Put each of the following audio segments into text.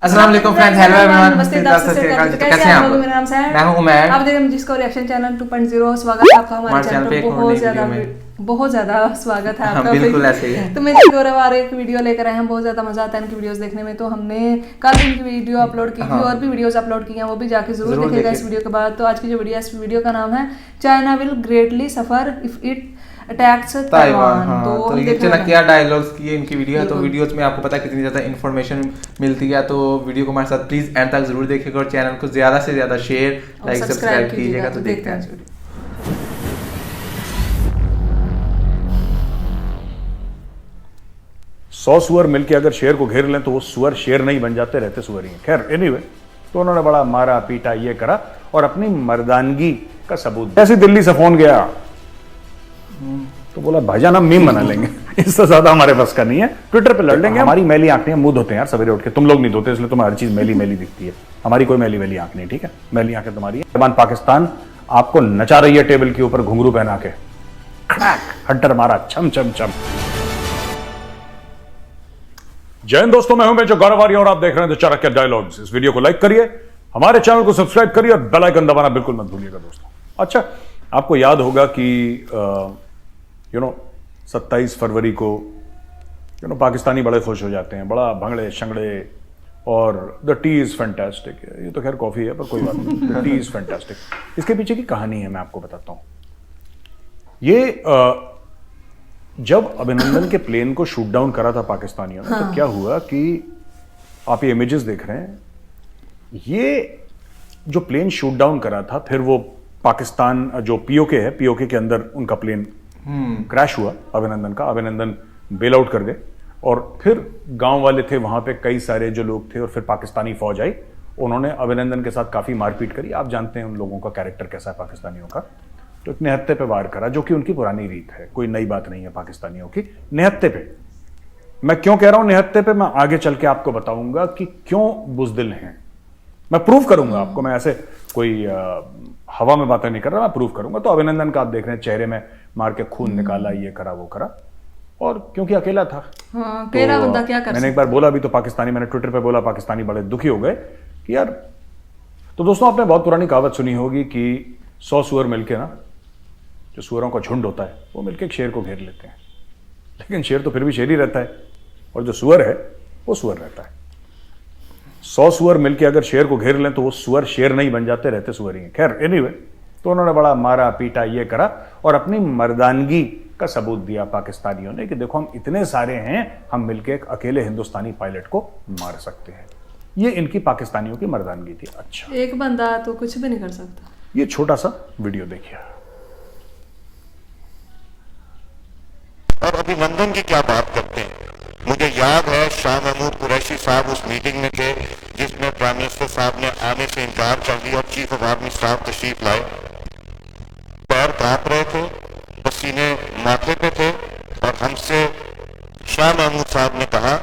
अस्सलाम वालेकुम friends, hello everyone, नमस्ते। कैसे हैं आप? मेरा नाम है, मैं हूं उमैर। आप देख रहे हैं जिसको रिएक्शन चैनल 2.0। स्वागत है आपका हमारे चैनल पे। बहुत ज्यादा स्वागत है आपका। बिल्कुल ऐसे ही है। तो मैं गौरव एक वीडियो लेकर आए हैं। बहुत ज्यादा मजा आता है इनकी वीडियोस देखने में। तो हमने कल इनकी वीडियो अपलोड की थी और भी वीडियोस अपलोड की हैं, वो भी जाके जरूर देखिएगा इस वीडियो के बाद। तो आज की जो वीडियो है, इस वीडियो का नाम है China will greatly suffer if it attacks Taiwan. तो ये चला क्या डायलॉग्स की है इनकी वीडियो है। तो वीडियोस में आपको पता है कितनी ज़्यादा इन्फॉर्मेशन मिलती है। तो वीडियो को हमारे साथ प्लीज़ एंड तक जरूर देखिएगा और चैनल को ज़्यादा से ज़्यादा शेयर लाइक सब्सक्राइब कीजिएगा। तो देखते हैं 100 सुअर मिलके अगर शेर को घेर लें तो वो सुअर शेर नहीं बन जाते, रहते सुअर ही हैं। खैर एनीवे, तो उन्होंने बड़ा मारा पीटा ये करा और अपनी मर्दानगी का सबूत। ऐसे दिल्ली से फोन गया तो बोला भाईजान हम मीम बना लेंगे, इससे ज्यादा हमारे बस का नहीं है, ट्विटर पे लड़ लेंगे। हमारी मैली आंखें मुंह धोते हैं यार सवेरे उठ के, तुम लोग नहीं धोते इसलिए तुम्हें हर चीज मैली मैली दिखती है। हमारी कोई मैली मैली आंख नहीं, ठीक है? मैली आंखें तुम्हारी है। तालिबान पाकिस्तान आपको नचा रही है टेबल के ऊपर घुंघरू पहना के, हड्डर मारा छम छम छम। जय हिंद दोस्तों, मैं हूं मेजर गौरव आर्य और आप देख रहे हैं द चाणक्य डायलॉग्स। इस वीडियो को लाइक करिए, हमारे चैनल को सब्सक्राइब करिए और बेल आइकन दबाना बिल्कुल मत भूलिएगा दोस्तों। अच्छा, आपको याद होगा कि 27 फरवरी को पाकिस्तानी बड़े खुश हो जाते हैं, बड़ा भंगड़े शंगड़े, और द टी इज फैंटास्टिक। ये तो खैर कॉफी है पर कोई बात नहीं, द टी इज फैंटास्टिक। इसके पीछे की कहानी है, मैं आपको बताता हूं। ये जब अभिनंदन के प्लेन को शूट डाउन करा था पाकिस्तानियों ने, तो क्या हुआ कि आप ये इमेजेस देख रहे हैं, ये जो प्लेन शूट डाउन करा था, फिर वो पाकिस्तान जो पीओके है, पीओके के अंदर उनका प्लेन क्रैश हुआ अभिनंदन का। अभिनंदन बेल आउट कर गए और फिर गांव वाले थे वहां पे, कई सारे जो लोग थे, और फिर पाकिस्तानी फौज आई, उन्होंने अभिनंदन के साथ काफी मारपीट करी। आप जानते हैं उन लोगों का कैरेक्टर कैसा है पाकिस्तानियों का। तो एक निहत्ते पे वार करा, जो कि उनकी पुरानी रीत है, कोई नई बात नहीं है पाकिस्तानियों की। निहत्ते पे, मैं क्यों कह रहा हूं निहत्ते पे, मैं आगे चल के आपको बताऊंगा कि क्यों बुजदिल हैं। मैं प्रूव करूंगा आपको, मैं ऐसे कोई हवा में बातें नहीं कर रहा, मैं प्रूव करूंगा। तो अभिनंदन का आप देख रहे हैं, चेहरे में मार के खून निकाला, ये करा वो करा, और क्योंकि अकेला था। अकेला बंदा क्या कर मैंने एक बार बोला भी तो पाकिस्तानी, मैंने ट्विटर पे बोला, पाकिस्तानी बड़े दुखी हो गए कि यार। तो दोस्तों, आपने बहुत पुरानी कहावत सुनी होगी कि 100 सुअर मिलके ना, जो सुअरों का झुंड होता है, वो मिलके एक शेर को घेर लेते हैं, लेकिन शेर तो फिर भी शेर ही रहता है, और जो सुअर है वो सुअर रहता है। 100 सुअर मिलके अगर शेर को घेर लें तो वो सुअर शेर नहीं बन जाते, रहते सुअर ही हैं। खैर एनीवे, तो उन्होंने बड़ा मारा पीटा ये करा और अपनी मर्दानगी का सबूत दिया पाकिस्तानियों ने कि देखो हम इतने सारे हैं, हम मिलके एक अकेले हिंदुस्तानी पायलट को मार सकते हैं। ये इनकी पाकिस्तानियों की मर्दानगी थी। अच्छा, एक बंदा तो कुछ भी नहीं कर सकता। ये छोटा सा वीडियो देखिए। और अभिनंदन की क्या बात करते हैं। मुझे याद है शाह महमूद कुरैशी साहब उस मीटिंग में थे जिसमें प्राइम मिनिस्टर साहब ने आने से इनकार कर दिया और चीफ ऑफ आर्मी स्टाफ तशरीफ लाए। पैर कांप रहे थे, पसीने माथे पे थे, और हमसे शाह महमूद साहब ने कहा,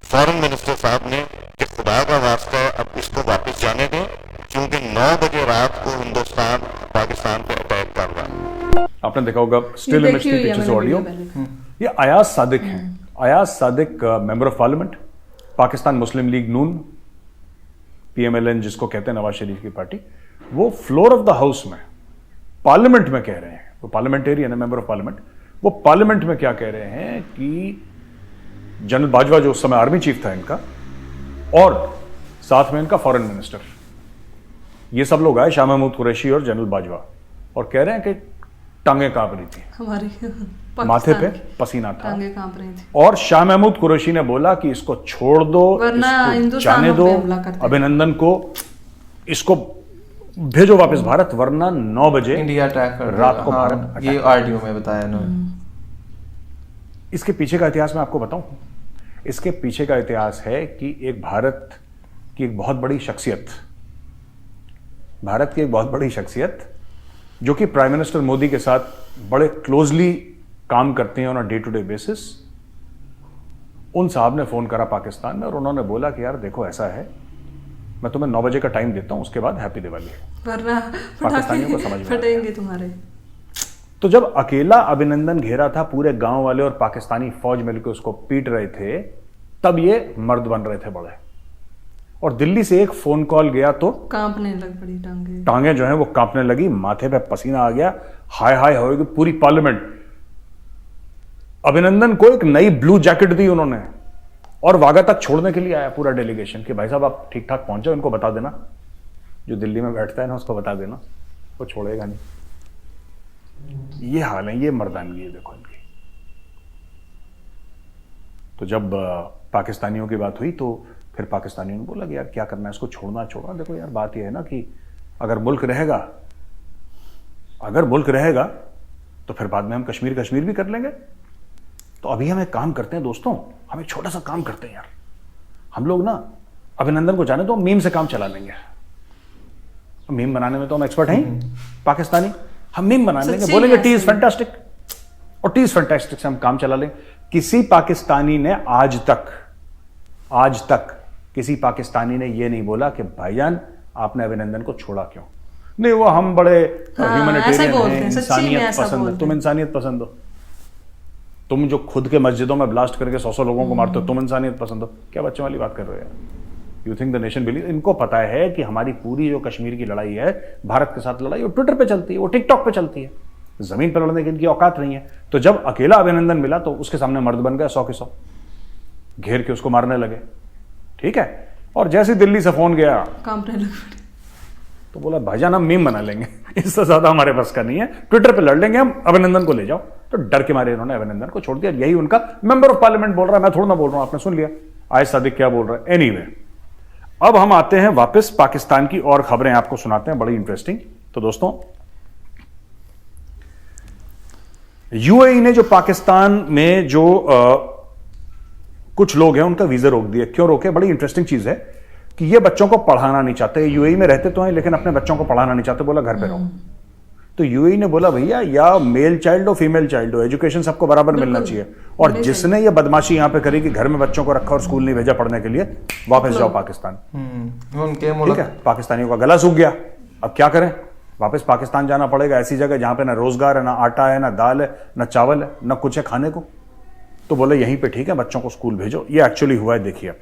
फॉरेन मिनिस्टर साहब ने, कि खुदा का वास्ता है अब इसको वापस जाने दें, क्योंकि 9 बजे रात को हिंदुस्तान पाकिस्तान पे अटैक कर रहा है। आपने देखा होगा स्टिल इमेज के पीछे से ऑडियो। ये अयाज सादिक हैं। Ayaz Sadiq member of parliament, Pakistan Muslim league Noon, PMLN जिसको कहते हैं, नवाज शरीफ की पार्टी। वो फ्लोर ऑफ द हाउस में, पार्लियामेंट में कह रहे हैं, वो पार्लियामेंटेरियन है, मेंबर ऑफ पार्लियामेंट, वो पार्लियामेंट में क्या कह रहे हैं कि जनरल बाजवा, जो उस समय आर्मी चीफ था इनका, और साथ में इनका फॉरेन मिनिस्टर, ये सब लोग आए, शाह महमूद कुरैशी और जनरल बाजवा, और कह रहे हैं कि टांगे कांप रही थी, हमारी माथे पे पसीना था, टांगे कांप रही थी। और शाह महमूद कुरैशी ने बोला कि इसको छोड़ दो, इसको जाने दो, अभिनंदन को, इसको भेजो वापस भारत, वरना 9 बजे इंडिया अटैक रात को भारत। ये आरटीओ में बताया उन्होंने। इसके पीछे का इतिहास मैं आपको बताऊं। इसके पीछे का इतिहास है कि एक भारत की एक बहुत बड़ी शख्सियत, भारत की एक बहुत बड़ी शख्सियत, जो कि प्राइम मिनिस्टर मोदी के साथ बड़े क्लोजली काम करते हैं on a day to day basis, उन साहब ने फोन करा पाकिस्तान में और उन्होंने बोला कि यार देखो ऐसा है, मैं तुम्हें 9 बजे का टाइम देता हूं, उसके बाद हैप्पी दिवाली, वरना पाकिस्तानियों को समझ में फटेंगे तुम्हारे। तो जब अकेला अभिनंदन घेरा था, पूरे गांव वाले और पाकिस्तानी फौज मिलकर उसको पीट रहे थे, तब ये मर्द बन रहे थे बड़े। और दिल्ली से एक फोन कॉल गया तो कांपने लग पड़ी टांगे। टांगे जो है वो कांपने लगी, माथे पे पसीना आ गया, हाय हाय होगी पूरी पार्लियामेंट। अभिनंदन को एक नई ब्लू जैकेट दी उन्होंने और वाघा तक छोड़ने के लिए आया पूरा डेलीगेशन कि भाई साहब आप ठीक ठाक पहुंचे, इनको बता देना, जो दिल्ली में बैठता है ना उसको बता देना, वो छोड़ेगा नहीं। ये हाल है, ये मर्दानगी है देखो इनकी। तो जब पाकिस्तानियों की बात हुई तो फिर पाकिस्तानियों ने बोला कि यार क्या करना है, इसको छोड़ना। देखो यार बात यह है ना कि अगर मुल्क रहेगा तो फिर बाद में हम कश्मीर भी कर लेंगे। तो अभी हम एक काम करते हैं दोस्तों, हम एक छोटा सा काम करते हैं यार, हम लोग ना अभिनंदन को जाने तो मीम से काम चला लेंगे। मीम बनाने में तो हम एक्सपर्ट हैं पाकिस्तानी, हम मीम बना लेंगे, बोलेंगे टी इज फैंटास्टिक, और टी इज फैंटास्टिक से हम काम चला लेंगे। किसी पाकिस्तानी ने आज तक किसी पाकिस्तानी ने यह नहीं बोला कि भाईजान आपने अभिनंदन को छोड़ा क्यों? नहीं, वो हम बड़े ह्यूमैनिटेरियन हैं, इंसानियत पसंद है। तुम इंसानियत पसंद हो? तुम जो खुद के मस्जिदों में ब्लास्ट करके 100 लोगों को मारते हो, तुम इंसानियत पसंद हो? क्या बच्चों वाली बात कर रहे हो यार? You think the nation believe? इनको पता है कि हमारी पूरी जो कश्मीर की लड़ाई है, भारत के साथ लड़ाई, वो ट्विटर पे चलती है, वो टिकटॉक पे चलती है, जमीन पर लड़ने की इनकी औकात नहीं है। तो जब अकेला अभिनंदन मिला तो उसके सामने मर्द बन गया 100 के 100, घेर के उसको मारने लगे, ठीक है। और जैसे दिल्ली से फोन गया कांपने लगे, तो बोला भाईजान हम मीम बना लेंगे, इससे ज्यादा हमारे पास का नहीं है, ट्विटर पे लड़ लेंगे हम, अभिनंदन को ले जाओ। तो डर के मारे इन्होंने अभिनंदन को छोड़ दिया। यही उनका मेंबर ऑफ पार्लियामेंट बोल रहा है, मैं थोड़ा ना बोल रहा हूं, आपने सुन लिया आयत सादिक क्या बोल रहा है। एनीवे, अब हम आते हैं वापस पाकिस्तान की और खबरें आपको सुनाते हैं, बड़ी इंटरेस्टिंग। तो दोस्तों, यूएई ने जो पाकिस्तान में जो कुछ लोग हैं उनका वीजा रोक दिया। क्यों रोके? बड़ी इंटरेस्टिंग चीज है कि ये बच्चों को पढ़ाना नहीं चाहते, यूएई में रहते तो हैं लेकिन अपने बच्चों को पढ़ाना नहीं चाहते, बोला घर पे रहो। तो यूएई ने बोला भैया या मेल चाइल्ड हो फीमेल चाइल्ड हो, एजुकेशन सबको बराबर मिलना चाहिए, और जिसने ये बदमाशी यहां पे करी कि घर में बच्चों को रखा और स्कूल नहीं भेजा पढ़ने के लिए, वापस जाओ पाकिस्तान। ठीक है, पाकिस्तानियों का गला सूख गया, अब क्या करें? वापस पाकिस्तान जाना पड़ेगा, ऐसी जगह जहां पे ना रोजगार है, ना आटा है, ना दाल है, ना चावल है, ना कुछ है खाने को। तो बोले यहीं पे ठीक है, बच्चों को स्कूल भेजो। ये एक्चुअली हुआ है, देखिए आप।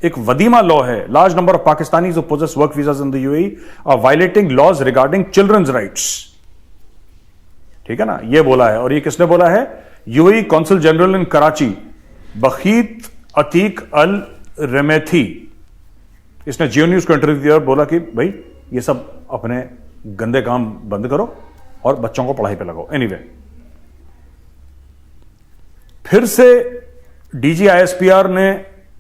एक वदीमा लॉ है, large number of Pakistanis who possess work visas in the UAE are violating laws regarding children's rights. ठीक है ना, ये बोला है। और ये किसने बोला है? UAE consul general in Karachi Bakheet Ateeq Al Remeithi. इसने जियो न्यूज को इंटरव्यू दिया और बोला कि भाई ये सब अपने गंदे काम बंद करो और बच्चों को पढ़ाई पे लगाओ। एनीवे, फिर से डीजीआईएसपीआर ने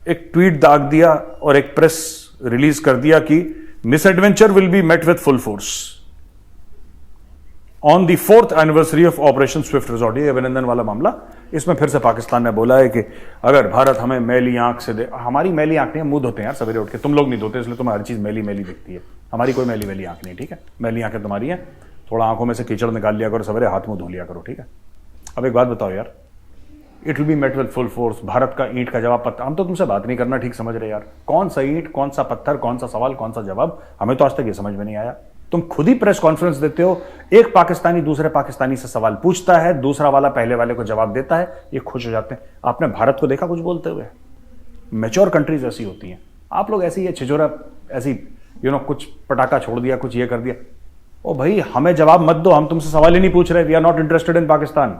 एक ट्वीट दाग दिया और एक प्रेस रिलीज कर दिया कि misadventure will be met with full force on the 4th anniversary of operation swift retort. ये अभिनंदन वाला मामला, इसमें फिर से पाकिस्तान ने बोला है कि अगर भारत हमें मैली आंख से दे, हमारी मैली आंख नहीं, मुंह धोते हैं यार सवेरे उठ के, तुम लोग नहीं धोते इसलिए तुम्हें हर चीज मैली मैली दिखती है, हमारी कोई मैली मैली आंख नहीं, ठीक है। मैली आंखें तुम्हारी हैं, थोड़ा आंखों में से कीचड़ निकाल लिया करो सवेरे, हाथ मुंह धो लिया करो, ठीक है। अब एक बात बताओ यार, it will be met with full force. Bharat का ईंट का जवाब पत्थर। हम तो तुमसे बात नहीं करना ठीक समझ रहे यार, कौन सा ईंट, कौन सा पत्थर, कौन सा सवाल, कौन सा जवाब, हमें तो आज तक ये समझ में नहीं आया। तुम खुद ही प्रेस कॉन्फ्रेंस देते हो, एक पाकिस्तानी दूसरे पाकिस्तानी से सवाल पूछता है, दूसरा वाला पहले वाले को जवाब देता है, ये खुश हो जाते हैं। आपने भारत को देखा कुछ बोलते हुए? मैच्योर कंट्रीज ऐसी होती हैं। आप लोग ऐसी, ये छिजोरा ऐसी, कुछ पटाखा छोड़ दिया, कुछ ये कर दिया। ओ भाई, हमें जवाब मत दो, हम तुमसे सवाल ही नहीं पूछ रहे। We are not interested in Pakistan.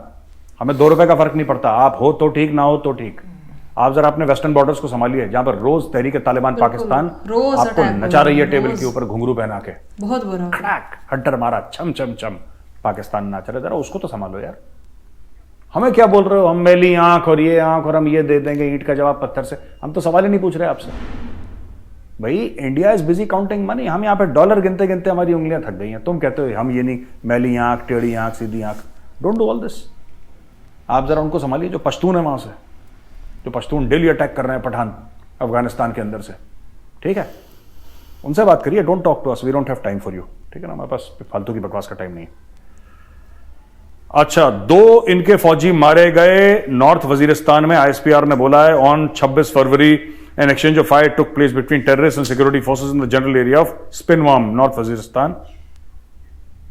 हमें 2 रुपए का फर्क नहीं पड़ता, आप हो तो ठीक, ना हो तो ठीक। आप जरा अपने वेस्टर्न बॉर्डर्स को संभालिए, जहां पर रोज तहरीक तालिबान पाकिस्तान आपको नचा रही है टेबल के ऊपर घुंघरू पहना के, बहुत बुरा, क्रैक हड्डर मारा, छम छम छम, पाकिस्तान नाच रहे, जरा उसको तो संभालो यार। हमें क्या बोल रहे हो? हम मैली आंख और ये आंख और हम ये दे देंगे ईंट का जवाब पत्थर से। हम तो सवाल ही नहीं पूछ रहे आपसे। भाई India is busy counting money, हम यहाँ पे डॉलर गिनते गिनते हमारी उंगलियां थक गई हैं। तुम कहते हो हम ये नहीं, मैली आंख, टेढ़ी आंख, सीधी आंख। Don't do all this. आप जरा उनको संभालिए जो पश्तून है वहां से, जो पश्तून डेली अटैक कर रहे हैं पठान अफगानिस्तान के अंदर से, ठीक है, उनसे बात करिए। Don't talk to us, we don't have time for you, ठीक है ना, हमारे पास फालतू की बकवास का टाइम नहीं है। अच्छा, 2 इनके फौजी मारे गए नॉर्थ वजीरिस्तान में, आईएसपीआर ने बोला है। On 26 February an exchange of fire took place between terrorist and security forces in the general area of Spinwam, North Waziristan.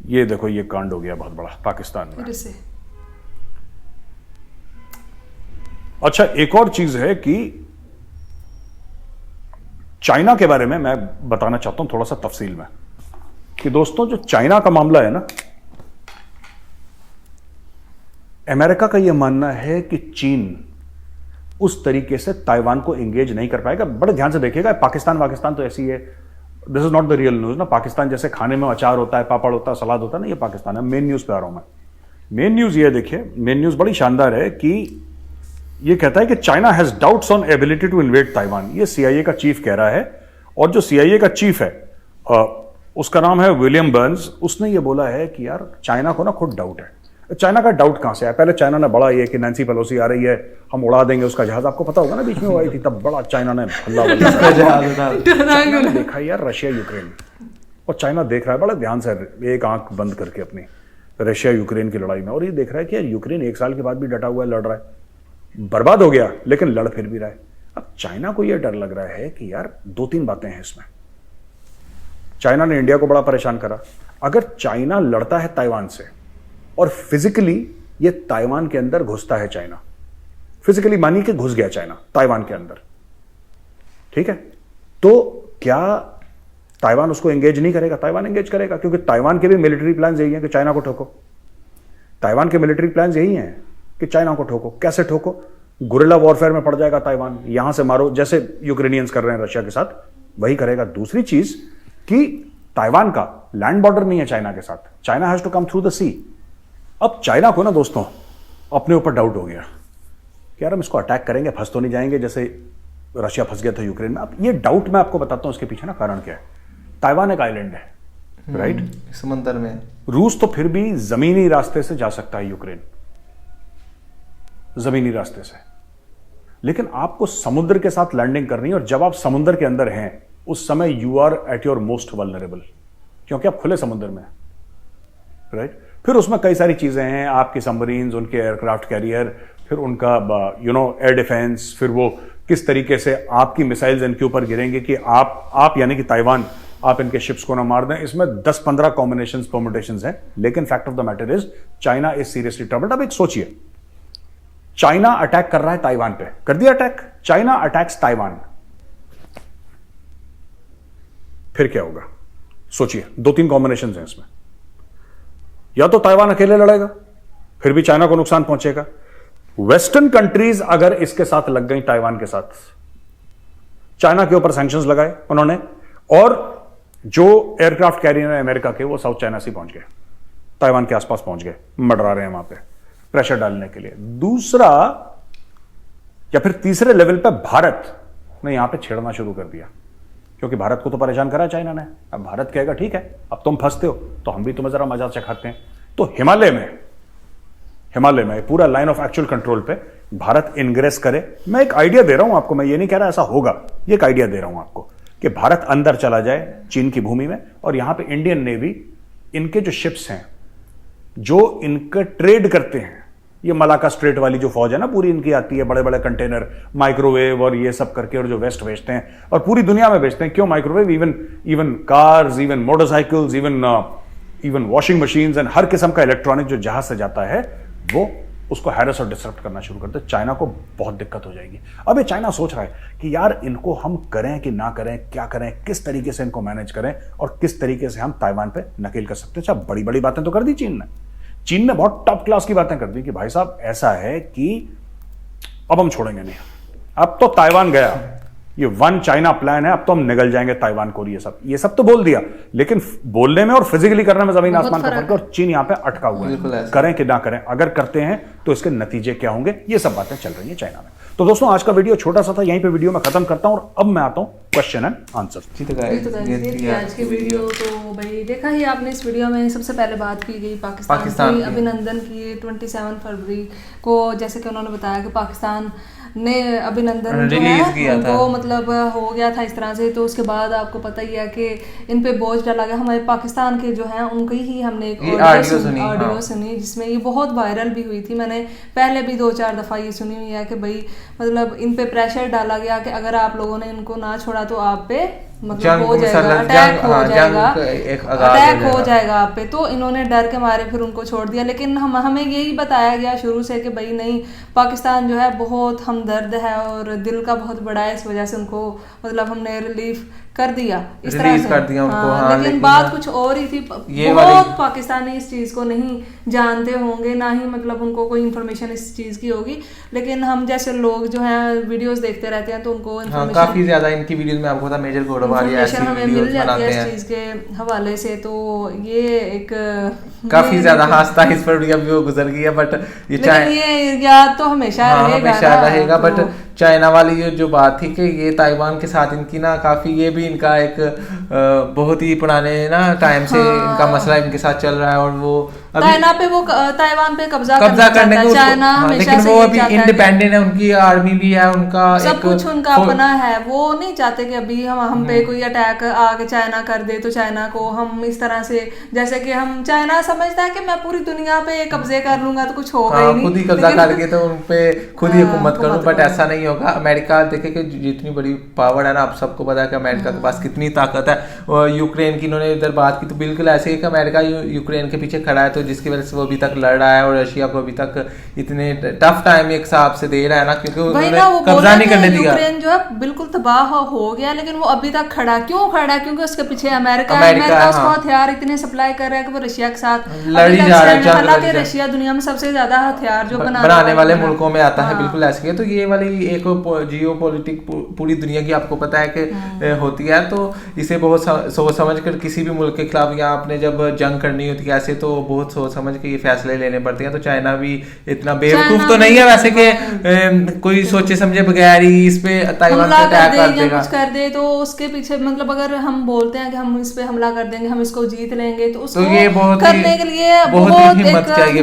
ये देखो, ये कांड हो गया बहुत बड़ा पाकिस्तान में। अच्छा, एक और चीज है कि चाइना के बारे में मैं बताना चाहता हूं थोड़ा सा तफसील में कि दोस्तों जो चाइना का मामला है ना, अमेरिका का यह मानना है कि चीन उस तरीके से ताइवान को एंगेज नहीं कर पाएगा। बड़े ध्यान से देखिएगा, पाकिस्तान तो ऐसी है, this is not the real news ना। पाकिस्तान जैसे खाने में अचार होता है, पापड़ होता है, सलाद होता है ना, ये पाकिस्तान है। मेन न्यूज पे आ रहा हूं मैं। मेन न्यूज ये देखिए, मेन न्यूज बड़ी शानदार है कि ये कहता है कि China has doubts on ability to invade Taiwan. ये सीआईए का चीफ कह रहा है, और जो सीआईए का चीफ है उसका नाम है विलियम बर्न्स। उसने ये बोला है कि यार चाइना को ना खुद डाउट है। चाइना का डाउट कहां से आया? पहले चाइना ने बड़ा ये कि नैन्सी पेलोसी आ रही है, हम उड़ा देंगे उसका जहाज। आपको पता होगा ना, बीच में वो आई थी, तब बड़ा चाइना ने हल्ला देखा यार रशिया यूक्रेन, और चाइना देख रहा है बड़ा ध्यान से, एक आंख बंद करके अपनी, रशिया यूक्रेन की लड़ाई में। और ये देख रहा है कि यार यूक्रेन 1 साल के बाद भी डटा हुआ है, लड़ रहा है, बर्बाद हो गया लेकिन लड़ फिर भी रहा है। अब चाइना को यह डर लग रहा है कि यार 2-3 बातें हैं इसमें। चाइना ने इंडिया को बड़ा परेशान करा। अगर चाइना लड़ता है ताइवान से और फिजिकली ये ताइवान के अंदर घुसता है, चाइना फिजिकली मानिए कि घुस गया चाइना ताइवान के अंदर, ठीक है, तो क्या ताइवान उसको एंगेज नहीं करेगा? ताइवान एंगेज करेगा, क्योंकि ताइवान के भी मिलिट्री प्लान्स यही हैं कि चाइना को ठोको। ताइवान के मिलिट्री प्लान्स यही हैं कि चाइना को ठोको। कैसे ठोको? गुरिल्ला वॉरफेयर में पड़ जाएगा ताइवान, यहां से मारो, जैसे यूक्रेनियंस कर रहे हैं रशिया के साथ, वही करेगा। दूसरी चीज कि ताइवान का लैंड बॉर्डर नहीं है चाइना के साथ, China has to come through the sea. अब चाइना को ना दोस्तों अपने ऊपर डाउट हो गया कि यार हम इसको अटैक करेंगे, फंस तो नहीं जाएंगे जैसे रशिया फंस गया था यूक्रेन में। अब ये डाउट मैं आपको बताता हूं इसके पीछे ना कारण क्या है। ताइवान एक आइलैंड है, राइट, समंदर में। रूस तो फिर भी जमीनी रास्ते से जा सकता है यूक्रेन, जमीनी रास्ते से, लेकिन आपको समुद्र के साथ लैंडिंग करनी है। और जब आप समुद्र के अंदर हैं उस समय you are at your most vulnerable, क्योंकि आप खुले समुद्र में, राइट। फिर उसमें कई सारी चीजें हैं, आपके सबमरीन्स, उनके एयरक्राफ्ट कैरियर, फिर उनका एयर डिफेंस, फिर वो किस तरीके से आपकी मिसाइल्स इनके ऊपर गिरेंगे कि आप यानी कि ताइवान, आप इनके शिप्स को ना मार दें। इसमें 10-15 कॉम्बिनेशंस, परम्यूटेशंस हैं, लेकिन fact of the matter is China is seriously troubled. अब एक सोचिए, चाइना अटैक कर रहा है ताइवान पे, कर दिया अटैक, चाइना अटैक्स ताइवान, फिर क्या होगा? सोचिए, 2-3 कॉम्बिनेशंस हैं इसमें। या तो ताइवान अकेले लड़ेगा, फिर भी चाइना को नुकसान पहुंचेगा। वेस्टर्न कंट्रीज अगर इसके साथ लग गई, ताइवान के साथ, चाइना के ऊपर सैंक्शंस लगाए उन्होंने, और जो एयरक्राफ्ट कैरियर है अमेरिका के, वो साउथ चाइना सी पहुंच गए, ताइवान के आसपास पहुंच गए, मंडरा रहे हैं वहां पे प्रेशर डालने के लिए। दूसरा या फिर तीसरे लेवल पे भारत ने यहां पे छेड़ना शुरू कर दिया, क्योंकि भारत को तो परेशान करा चाइना ने। अब भारत कहेगा ठीक है, अब तुम फंसते हो तो हम भी तुम्हें जरा मजा चखाते हैं। तो हिमालय में पूरा लाइन ऑफ एक्चुअल कंट्रोल पे भारत इनग्रेस करे। मैं एक आइडिया दे रहा हूं आपको, मैं ये नहीं कह रहा ऐसा होगा, ये एक आइडिया दे रहा हूं आपको कि भारत अंदर चला जाए चीन की भूमि में, और यहां पे इंडियन नेवी, इनके जो शिप्स हैं जो इनका ट्रेड करते हैं, ये मलाका स्ट्रेट वाली जो फौज है ना पूरी, इनकी आती है, बड़े बड़े कंटेनर, माइक्रोवेव और ये सब करके, और जो वेस्ट भेजते हैं और पूरी दुनिया में भेजते हैं। क्यों microwave? Even cars, even motorcycles, even washing machines and हर किस्म का इलेक्ट्रॉनिक जो जहाज से जाता है, वो उसको हैरेस और डिसरप्ट करना शुरू करते हैं। चाइना को बहुत दिक्कत हो जाएगी। अब ये चाइना सोच रहा है कि यार इनको हम करें कि ना करें, क्या करें, किस तरीके से इनको मैनेज करें, और किस तरीके से हम ताइवान पे नकेल कर सकते हैं। अच्छा, बड़ी बड़ी बातें तो कर दी चीन ने बहुत टॉप क्लास की बातें कर दी कि भाई साहब ऐसा है कि अब हम छोड़ेंगे नहीं, अब तो ताइवान गया, ये वन चाइना प्लान है, अब तो हम निगल जाएंगे ताइवान को। ये सब तो बोल दिया, लेकिन बोलने में और फिजिकली करने में जमीन आसमान का फर्क है। और चीन यहां पे अटका हुआ है, करें कि ना करें, अगर करते हैं तो इसके नतीजे क्या होंगे, ये सब बातें चल रही है चाइना में। तो दोस्तों आज का वीडियो छोटा सा था, यहीं पे वीडियो में खत्म करता हूं, और अब मैं आता हूं क्वेश्चन एंड आंसर। आज की वीडियो तो भाई देखा ही आपने, इस वीडियो में सबसे पहले बात की गई पाकिस्तान की, अभिनंदन की 27 फरवरी को, जैसे कि उन्होंने बताया कि पाकिस्तान ने अभिनंदन जो है वो मतलब हो गया था इस तरह से। तो उसके बाद आपको पता ही है कि इन पे बोझ डाला गया। हमारे पाकिस्तान के जो हैं उनकी ही हमने एक ऑडियो सुनी जिसमें ये बहुत वायरल भी हुई थी। मैंने पहले भी 2-4 दफ़ा ये सुनी हुई है कि भाई मतलब इन पे प्रेशर डाला गया कि अगर आप लोगों ने इनको ना छोड़ा तो आप पे मतलब हो जाएगा, अटैक हो जाएगा, अटैक हो जाएगा आप पे। तो इन्होंने डर के मारे फिर उनको छोड़ दिया। लेकिन हमें यही बताया गया शुरू से कि भाई नहीं, पाकिस्तान जो है बहुत हमदर्द है और दिल का बहुत बड़ा है, इस वजह से उनको मतलब हमने रिलीफ कर दिया, इस तरह से कर दिया उनको। हाँ, लेकिन बात कुछ और ही थी। बहुत पाकिस्तानी इस चीज को नहीं जानते होंगे, ना ही मतलब उनको कोई इन्फॉर्मेशन इस चीज की होगी। लेकिन हम जैसे लोग जो हैं वीडियोस देखते रहते हैं तो उनको काफी ज्यादा इनकी वीडियोस में आपको पता मेजर इन्फॉर्मेशन हमें मिल जाती है इस चीज के हवाले से। तो ये एक काफी ज्यादा हास्ता इस पर भी अभी वो गुजर गई है, बट ये याद तो हमेशा रहेगा। बट चाइना वाली जो बात थी कि ये ताइवान के साथ इनकी ना काफी, ये भी इनका एक बहुत ही पुराने ना टाइम से इनका मसला इनके साथ चल रहा है। और वो ताइवान पे कब्जा करने को चाइना हमेशा लेकिन वो अभी इंडिपेंडेंट है, उनकी आर्मी भी है, उनका सब कुछ उनका अपना है। वो नहीं चाहते कि अभी हम पे कोई अटैक आके चाइना कर दे तो चाइना को हम इस तरह से, जैसे कि हम चाइना समझता है कि मैं पूरी दुनिया पे कब्जे कर लूंगा तो कुछ होगा ही नहीं, खुद ही कब्जा करके तो उन पे खुद ही हुकूमत करूं। बट ऐसा नहीं होगा। अमेरिका देखे कि जितनी बड़ी पावर है ना, आप सबको पता है कि अमेरिका के पास कितनी ताकत है। और यूक्रेन की इन्होंने इधर बात की तो बिल्कुल ऐसे ही कि अमेरिका यूक्रेन के पीछे खड़ा है, तो जिसकी वजह से वो अभी तक लड़ रहा है और रशिया को अभी तक इतने टफ टाइम एक हिसाब से दे रहा है ना, क्योंकि उन्होंने कब्जा नहीं करने दिया। यूक्रेन जो है बिल्कुल तबाह हो गया, लेकिन वो अभी तक खड़ा क्यों खड़ा है? क्योंकि उसके पीछे अमेरिका उसको हथियार इतने सप्लाई कर रहा है कि वो रशिया के साथ लड़ी जा रहा है। हालांकि रशिया दुनिया में सबसे ज्यादा हथियार जो बनाने वाले मुल्कों में आता है, बिल्कुल ऐसे ही। तो ये वाली एक जियो पॉलिटिक पूरी दुनिया की आपको पता है कि होती है, तो इसे बहुत सोच समझ कर किसी भी मुल्क के खिलाफ या आपने जब जंग करनी होती है ऐसे, तो बहुत सोच समझ के ये फैसले लेने पड़ते हैं। तो चाइना भी इतना बेवकूफ तो नहीं है वैसे कि कोई सोचे समझे बगैर ही इस पे ताइवान पे अटैक कर देगा, कुछ कर दे। तो उसके पीछे मतलब अगर हम बोलते हैं कि हम इस पे हमला कर देंगे, हम इसको जीत लेंगे, तो उसको करने के लिए बहुत हिम्मत चाहिए,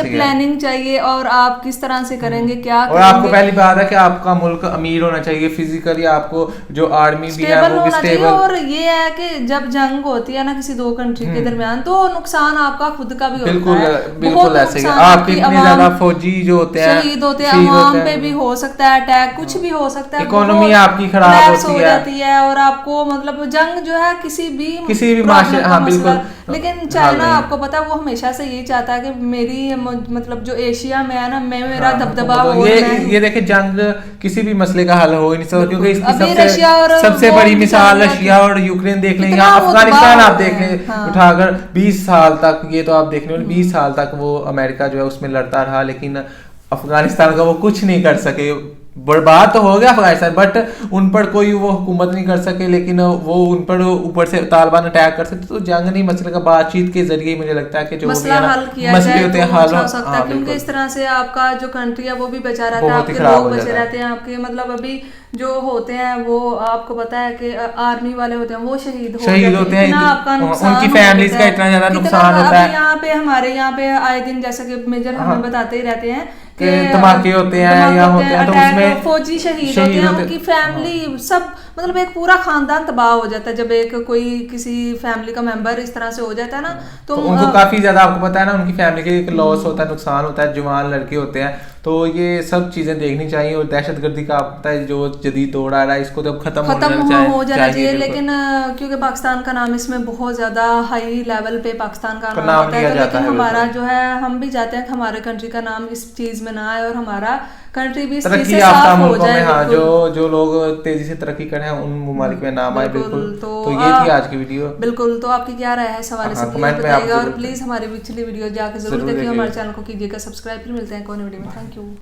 प्लानिंग चाहिए। और आप किस तरह से करेंगे, क्या और आपको पहली बात है कि आपका मुल्क अमीर होना चाहिए, फिजिकली आपको जो आर्मी भी है वो भी स्टेबल। और ये है कि जब जंग होती है ना किसी दो कंट्री के दरमियान, तो नुकसान आपका खुद का भी होता है। बिल्कुल ऐसे ही आपके इतने ज्यादा फौजी जो होते हैं शहीद होते हैं, अवाम पे भी हो सकता है अटैक, कुछ भी हो सकता है, इकोनॉमी आपकी खराब होती जाती है। और आपको मतलब जंग जो है किसी भी माशरे, हाँ बिल्कुल। लेकिन चाइना आपको पता है वो हमेशा से यही चाहता है कि मेरी मतलब जो एशिया में है ना, मेरा दबदबा हो। ये देखे जंग किसी भी मसले का हल हो ही नहीं सकता, क्योंकि इसकी सबसे बड़ी मिसाल रशिया और यूक्रेन देख लें, या अफगानिस्तान आप देख लें उठाकर 20 साल तक, ये तो आप देख लें 20 साल तक वो अमेरिका जो है उसमें लड़ता रहा, लेकिन अफगानिस्तान का वो कुछ नहीं कर सके। बर्बाद तो हो गया अफगानिस्तान, बट उन पर कोई वो हुकूमत नहीं कर सके, लेकिन वो उन पर ऊपर से तालिबान अटैक कर सकते। तो जंग नहीं, मसले का बातचीत के जरिए मुझे लगता है कि जो मसला हल किया मसले होते हैं हल हो सकता है, क्योंकि इस तरह से आपका जो कंट्री है वो भी बचा रहता है, आपके लोग बचे रहते हैं, आपके मतलब अभी जो होते हैं वो आपको पता है कि आर्मी वाले होते हैं वो शहीद होते हैं, आपका नुकसान, उनकी फैमिलीज का इतना ज्यादा नुकसान होता है। यहाँ पे हमारे यहाँ पे आए दिन जैसा कि मेजर हमें बताते ही रहते हैं कि धमाके होते हैं या होते हैं, तो उसमें फौजी शहीद होते हैं, उनकी फैमिली सब मतलब एक पूरा खानदान तबाह हो जाता है। जब एक कोई किसी फैमिली का मेंबर इस तरह से हो जाता है ना, तो उनको काफी ज्यादा आपको पता है ना, उनकी फैमिली के एक लॉस होता है, नुकसान होता है, जवान लड़के होते हैं। तो ये सब चीजें देखनी चाहिए। और दहशतगर्दी का आपको पता है जो जदीद दौर आ रहा है, इसको तो खत्म हो जाना चाहिए। लेकिन क्योंकि पाकिस्तान का नाम इसमें बहुत ज्यादा हाई लेवल पे पाकिस्तान का नाम आता है, लेकिन हमारा जो है हम भी चाहते हैं कि हमारे कंट्री का नाम इस चीज में ना आए और हमारा कंट्री भी तरक्की याफ्ता मुल्कों में, हाँ, जो लोग तेजी से तरक्की कर रहे हैं उन ममालिक में नाम आए। बिल्कुल। तो ये थी आज की वीडियो। बिल्कुल। तो आपकी क्या राय है इस हवाले से प्लीज बताइएगा, और प्लीज हमारी पिछली वीडियो जाकर जरूर देखिए, हमारे चैनल को कीजिएगा सब्सक्राइब। फिर मिलते हैं एक और वीडियो में। Thank you.